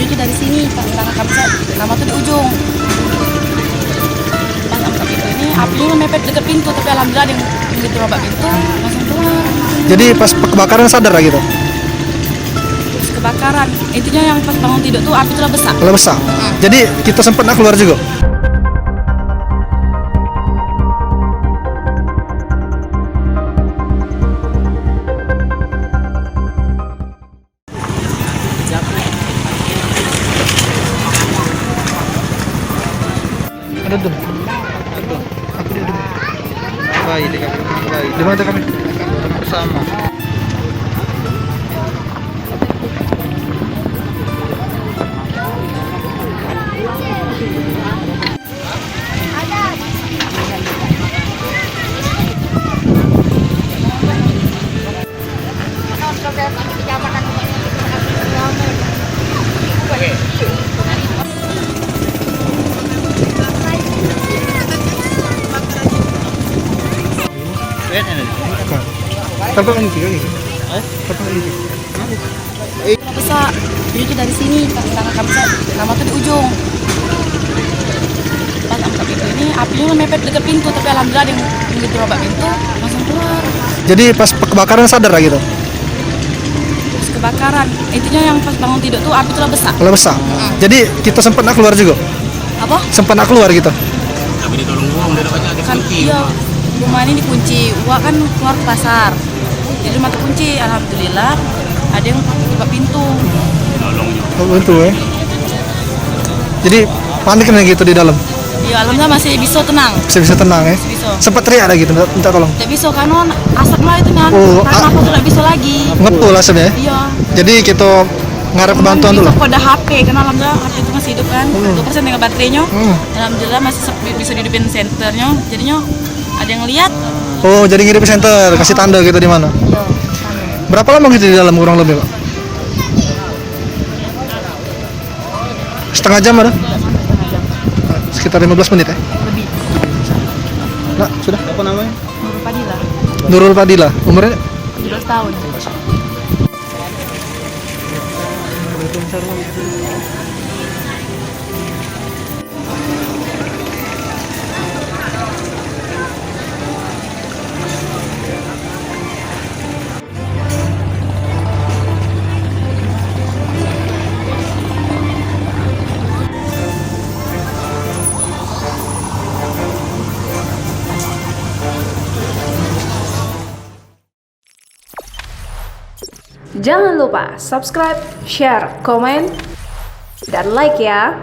itu dari sini, tangan kami nama tuh di ujung. Pas angkat pintu ini, apinya mepet dekat pintu, tapi alhamdulillah ada yang begitu robek pintu langsung keluar. Jadi pas kebakaran sadar lah gitu? Terus kebakaran, intinya yang pas bangun tidur tuh api telah besar. Kalau besar? Jadi kita sempat nak keluar juga? Ada tuh. Aku di rumah. Baik, di kami baik. Di mana kami? Bersama. Terbang lagi gitu. Terbang lagi. Besar, itu dari sini, tangan kami nama tuh di ujung. Pas angkat pintu ini, apinya mepet dekat pintu, tapi alhamdulillah ada yang begitu robek pintu langsung keluar. Jadi pas kebakaran sadar lah gitu? Terus kebakaran, intinya yang pas bangun tidur tuh api telah besar. Kalau besar? Jadi kita sempat nak keluar juga? Apa? Sempat nak keluar gitu? Kan iya, rumah ini dikunci, Wak kan keluar ke pasar, jadi rumah terkunci. Alhamdulillah ada yang buka pintu. Oh, betul ya. Jadi panik kan gitu di dalam? Ya alhamdulillah masih bisa tenang. Bisa tenang ya? Bisa. Sempat teriak ada gitu, minta tolong? Tidak bisa karena asap lah itu kan, Oh, karena aku tidak bisa lagi. Ngepul asapnya? Iya. Jadi kita ngarep bantuan dulu? Bisa pada HP, karena alhamdulillah HP itu masih hidup kan, 2% dengan baterainya. Alhamdulillah masih bisa dihidupin senternya, jadinya ada yang lihat. Oh, jadi ngirim center, kasih tanda gitu di mana? Iya. Berapa lama gitu di dalam kurang lebih, Pak? Setengah jam ada? Sekitar 15 menit ya? Lebih. Nah, sudah? Apa namanya? Nurul Padilla, Nurul Padilla, umurnya? 17 tahun. Jangan lupa subscribe, share, komen, dan like ya.